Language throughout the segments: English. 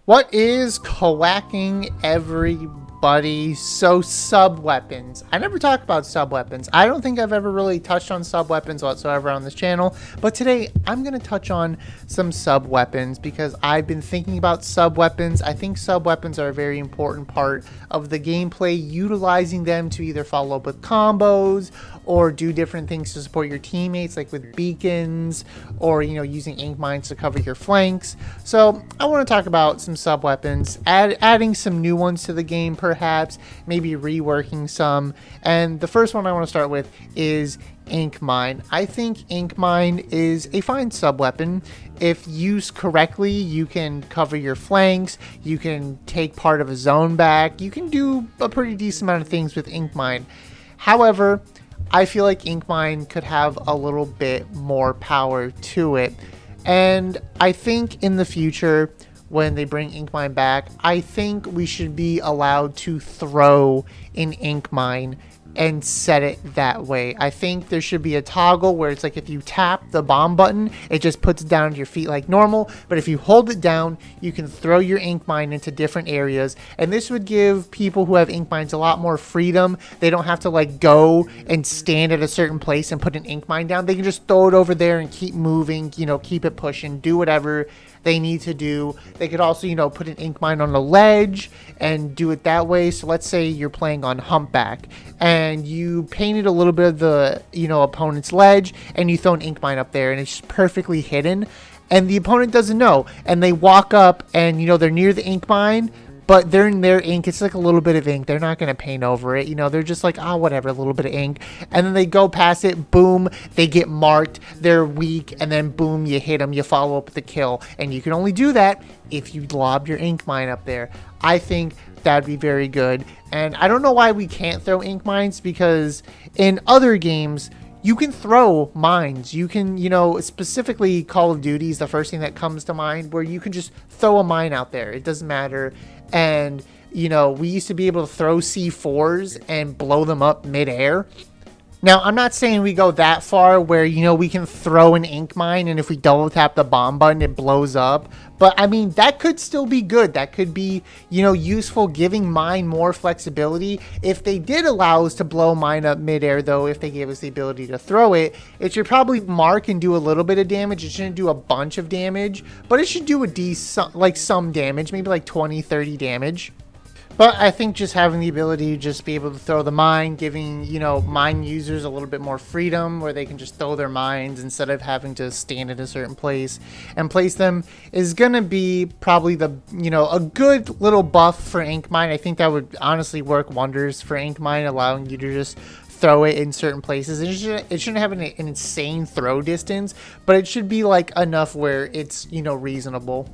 What is coacking everybody? So sub weapons. I never talk about sub weapons. I don't think I've ever really touched on sub weapons whatsoever on this channel. But today I'm going to touch on some sub weapons because I've been thinking about sub weapons. I think sub weapons are a very important part of the gameplay, utilizing them to either follow up with combos or do different things to support your teammates, like with beacons or, using ink mines to cover your flanks. So I want to talk about some sub weapons, adding some new ones to the game, perhaps, maybe reworking some. And the first one I want to start with is ink mine. I think ink mine is a fine sub weapon. If used correctly, you can cover your flanks, you can take part of a zone back, you can do a pretty decent amount of things with ink mine. However, I feel like ink mine could have a little bit more power to it. And I think in the future, when they bring ink mine back, I think we should be allowed to throw an ink mine and set it that way. I think there should be a toggle where it's like if you tap the bomb button, it just puts it down to your feet like normal. But if you hold it down, you can throw your ink mine into different areas. And this would give people who have ink mines a lot more freedom. They don't have to like go and stand at a certain place and put an ink mine down. They can just throw it over there and keep moving, keep it pushing, do whatever they need to do. They could also, put an ink mine on a ledge and do it that way. So let's say you're playing on Humpback and you painted a little bit of the, opponent's ledge and you throw an ink mine up there and it's just perfectly hidden and the opponent doesn't know. And they walk up and, they're near the ink mine, but they're in their ink. It's like a little bit of ink. They're not going to paint over it. They're just like, whatever, a little bit of ink. And then they go past it. Boom. They get marked. They're weak. And then boom, you hit them. You follow up with the kill. And you can only do that if you lob your ink mine up there. I think that'd be very good. And I don't know why we can't throw ink mines, because in other games, you can throw mines. You can, specifically Call of Duty is the first thing that comes to mind, where you can just throw a mine out there. It doesn't matter. And, we used to be able to throw C4s and blow them up midair. Now, I'm not saying we go that far where, we can throw an ink mine and if we double tap the bomb button, it blows up. But, I mean, that could still be good. That could be, useful, giving mine more flexibility. If they did allow us to blow mine up midair, though, if they gave us the ability to throw it, it should probably mark and do a little bit of damage. It shouldn't do a bunch of damage, but it should do a decent, like some damage, maybe like 20, 30 damage. But I think just having the ability to just be able to throw the mine, giving, mine users a little bit more freedom where they can just throw their mines instead of having to stand at a certain place and place them, is going to be probably the, a good little buff for ink mine. I think that would honestly work wonders for ink mine, allowing you to just throw it in certain places. It shouldn't have an insane throw distance, but it should be like enough where it's, reasonable.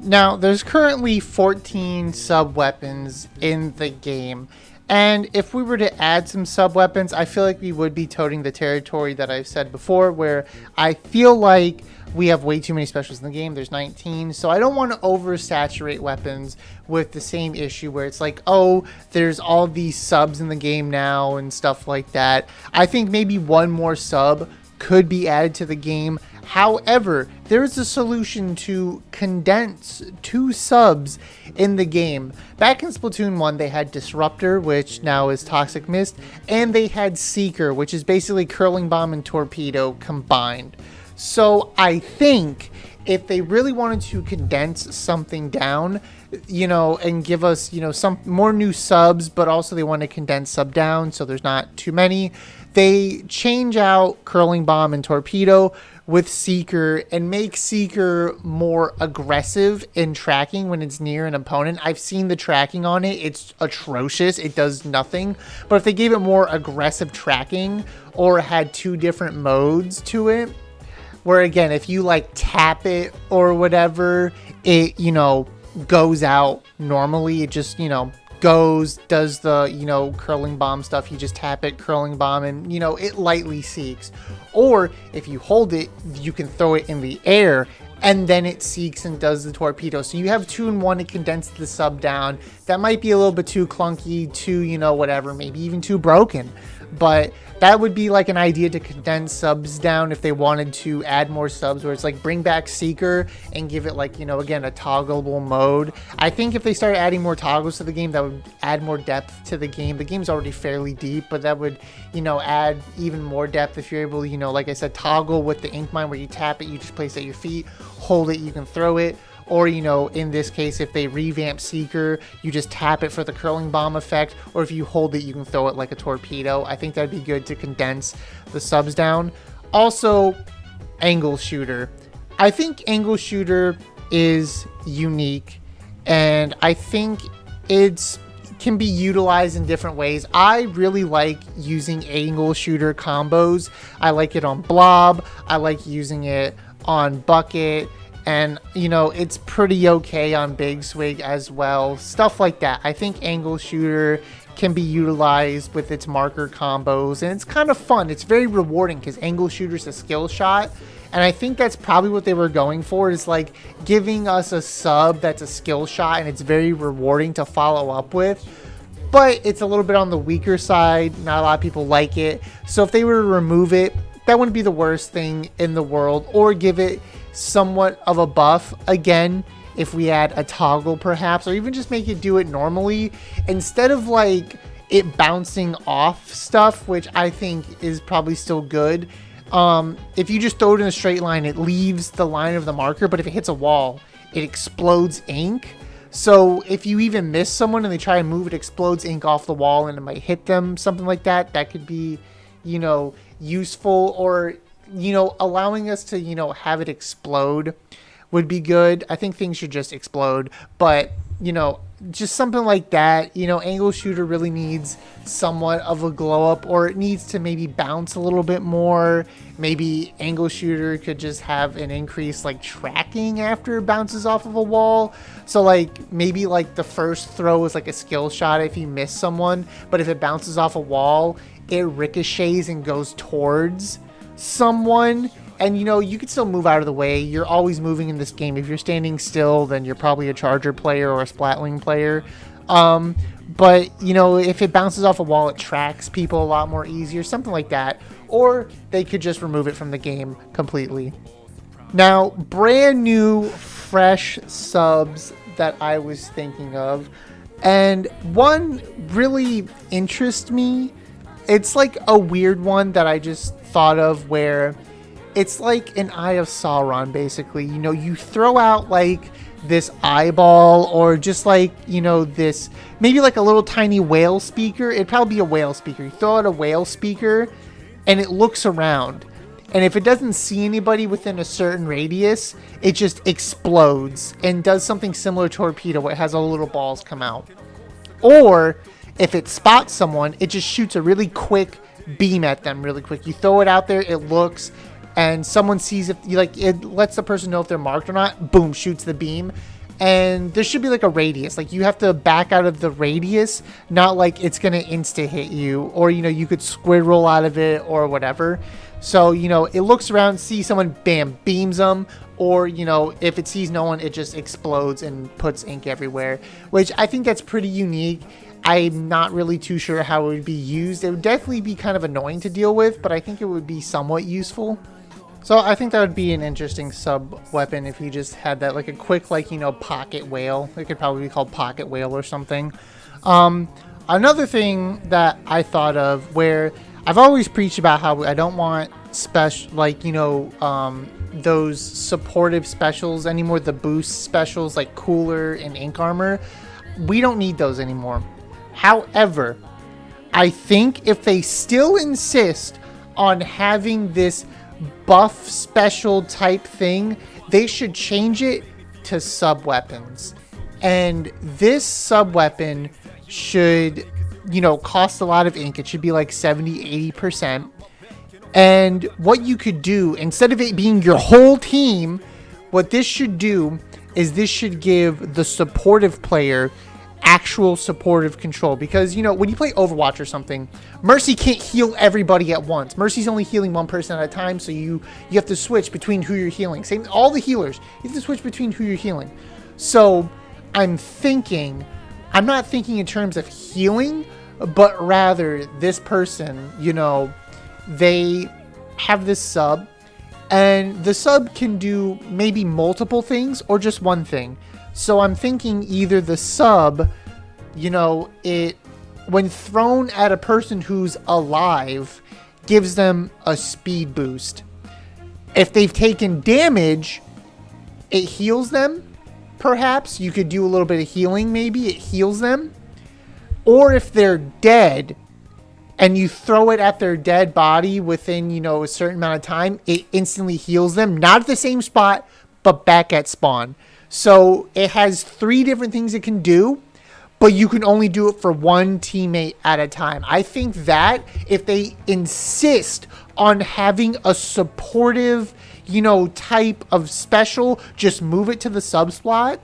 Now, there's currently 14 sub-weapons in the game, and if we were to add some sub-weapons, I feel like we would be toting the territory that I've said before, where I feel like we have way too many specials in the game. There's 19, so I don't want to oversaturate weapons with the same issue where it's like, oh, there's all these subs in the game now and stuff like that. I think maybe one more sub could be added to the game. However, there is a solution to condense 2 subs in the game. Back in Splatoon 1, they had Disruptor, which now is Toxic Mist, and they had Seeker, which is basically Curling Bomb and Torpedo combined. So I think if they really wanted to condense something down, and give us, some more new subs, but also they want to condense sub down so there's not too many, they change out Curling Bomb and Torpedo with Seeker and make Seeker more aggressive in tracking when it's near an opponent. I've seen the tracking on it. It's atrocious. It does nothing. But if they gave it more aggressive tracking or had 2 different modes to it, where again, if you like tap it or whatever, it, goes out normally. It just, goes, does the, curling bomb stuff. You just tap it, curling bomb, and, it lightly seeks. Or if you hold it, you can throw it in the air and then it seeks and does the torpedo. So you have 2 in 1 to condense the sub down. That might be a little bit too clunky, too, whatever, maybe even too broken. but that would be like an idea to condense subs down if they wanted to add more subs, where it's like bring back Seeker and give it like, you know, again, a toggleable mode. I think if they started adding more toggles to the game, that would add more depth to the game. The game's already fairly deep, but that would, you know, add even more depth if you're able to, you know, like I said, toggle with the ink mine where you tap it, you just place it at your feet, hold it, you can throw it. Or, you know, in this case, if they revamp Seeker, you just tap it for the curling bomb effect. Or if you hold it, you can throw it like a torpedo. I think that'd be good to condense the subs down. Also, angle shooter. I think angle shooter is unique, and I think it's can be utilized in different ways. I really like using angle shooter combos. I like it on Blob. I like using it on Bucket. And, you know, it's pretty okay on Big Swig as well. Stuff like that. I think angle shooter can be utilized with its marker combos. And it's kind of fun. It's very rewarding because angle shooter's a skill shot. And I think that's probably what they were going for, is like giving us a sub that's a skill shot. And it's very rewarding to follow up with. But it's a little bit on the weaker side. Not a lot of people like it. So if they were to remove it, that wouldn't be the worst thing in the world. Or give it somewhat of a buff again, if we add a toggle perhaps, or even just make it do it normally instead of like it bouncing off stuff, which I think is probably still good. If you just throw it in a straight line, it leaves the line of the marker, but if it hits a wall, it explodes ink. So if you even miss someone and they try and move, it explodes ink off the wall and it might hit them, something like that. That could be, you know, useful. Or, you know, allowing us to, you know, have it explode would be good. I think things should just explode, but, you know, just something like that. You know, angle shooter really needs somewhat of a glow up, or it needs to maybe bounce a little bit more. Maybe angle shooter could just have an increase like tracking after it bounces off of a wall. So like maybe like the first throw is like a skill shot if you miss someone, but if it bounces off a wall, it ricochets and goes towards someone. And, you know, you can still move out of the way. You're always moving in this game. If you're standing still, then you're probably a charger player or a splatling player. But, you know, if it bounces off a wall, it tracks people a lot more easier, something like that. Or they could just remove it from the game completely. Now, brand new, fresh subs that I was thinking of. And one really interests me. It's like a weird one that I just thought of, where it's like an Eye of Sauron, basically. You know, you throw out like this eyeball, or just like, you know, this, maybe like a little tiny whale speaker. It'd probably be a whale speaker. You throw out a whale speaker and it looks around. And if it doesn't see anybody within a certain radius, it just explodes and does something similar to torpedo, where it has all the little balls come out. Or if it spots someone, it just shoots a really quick beam at them really quick. You throw it out there, it looks, and someone sees if you like, it lets the person know if they're marked or not. Boom, shoots the beam. And there should be like a radius. Like you have to back out of the radius, not like it's gonna insta hit you, or, you know, you could squid roll out of it or whatever. So, you know, it looks around, sees someone, bam, beams them. Or, you know, if it sees no one, it just explodes and puts ink everywhere, which I think that's pretty unique. I'm not really too sure how it would be used. It would definitely be kind of annoying to deal with, but I think it would be somewhat useful. So I think that would be an interesting sub weapon if you just had that, like a quick, like, you know, pocket whale. It could probably be called pocket whale or something. Another thing that I thought of, where I've always preached about how I don't want special, like, you know, those supportive specials anymore, the boost specials like Cooler and Ink Armor. We don't need those anymore. However, I think if they still insist on having this buff special type thing, they should change it to sub weapons. And this sub weapon should, you know, cost a lot of ink. It should be like 70-80%. And what you could do, instead of it being your whole team, what this should do is this should give the supportive player actual supportive control. Because, you know, when you play Overwatch or something, Mercy can't heal everybody at once. Mercy's only healing one person at a time, so you have to switch between who you're healing. Same, all the healers, you have to switch between who you're healing. So I'm not thinking in terms of healing, but rather this person, they have this sub, and the sub can do maybe multiple things or just one thing. So I'm thinking either the sub, it, when thrown at a person who's alive, gives them a speed boost. If they've taken damage, it heals them. Perhaps you could do a little bit of healing. Maybe it heals them. Or if they're dead and you throw it at their dead body within, a certain amount of time, it instantly heals them. Not at the same spot, but back at spawn. So it has 3 different things it can do, but you can only do it for one teammate at a time. I think that if they insist on having a supportive, type of special, just move it to the sub slot.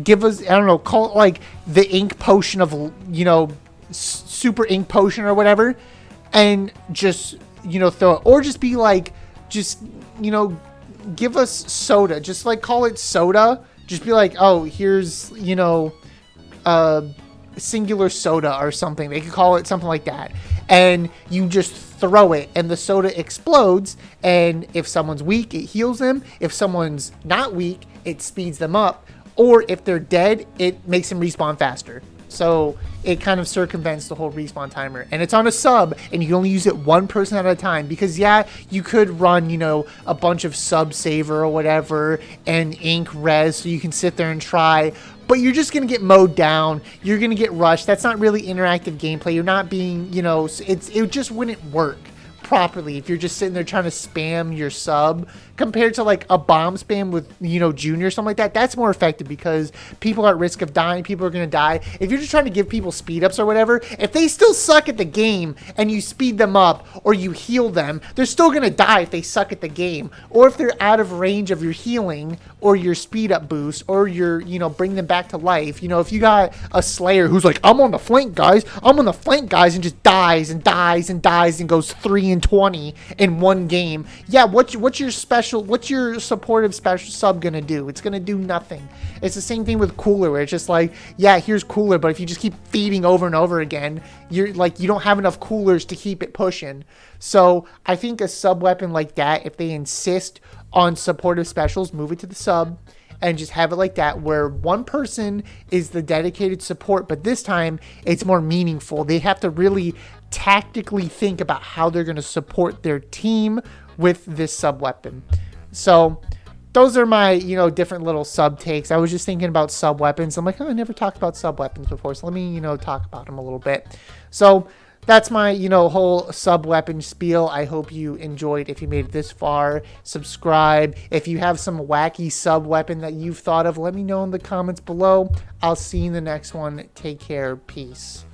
Give us, I don't know, call it like the ink potion of, super ink potion or whatever. And just, throw it. Or just be like, give us soda. Just like call it soda. Just be like, oh, here's, singular soda or something. They could call it something like that. And you just throw it and the soda explodes. And if someone's weak, it heals them. If someone's not weak, it speeds them up. Or if they're dead, it makes them respawn faster. So it kind of circumvents the whole respawn timer. And it's on a sub, and you can only use it one person at a time. Because, yeah, you could run, a bunch of sub saver or whatever and ink res so you can sit there and try. But you're just going to get mowed down. You're going to get rushed. That's not really interactive gameplay. You're not being, it just wouldn't work properly if you're just sitting there trying to spam your sub compared to like a bomb spam with Junior or something like that. That's more effective because people are at risk of dying. People are going to die. If you're just trying to give people speed ups or whatever, if they still suck at the game and you speed them up or you heal them, they're still going to die if they suck at the game. Or if they're out of range of your healing or your speed up boost or your bring them back to life. If you got a Slayer who's like, I'm on the flank guys, and just dies and dies and dies and goes 3-20 in one game. Yeah, what's your supportive special sub gonna do? It's gonna do nothing. It's the same thing with Cooler, where it's just like, yeah, here's Cooler, but if you just keep feeding over and over again, you're like, you don't have enough coolers to keep it pushing. So I think a sub weapon like that, if they insist on supportive specials, move it to the sub and just have it like that, where one person is the dedicated support, but this time it's more meaningful. They have to really tactically think about how they're going to support their team with this sub weapon. So those are my, different little sub takes. I was just thinking about sub weapons. I'm like, I never talked about sub weapons before, so let me, talk about them a little bit. So that's my, whole sub weapon spiel. I hope you enjoyed. If you made it this far, subscribe. If you have some wacky sub weapon that you've thought of, let me know in the comments below. I'll see you in the next one. Take care. Peace.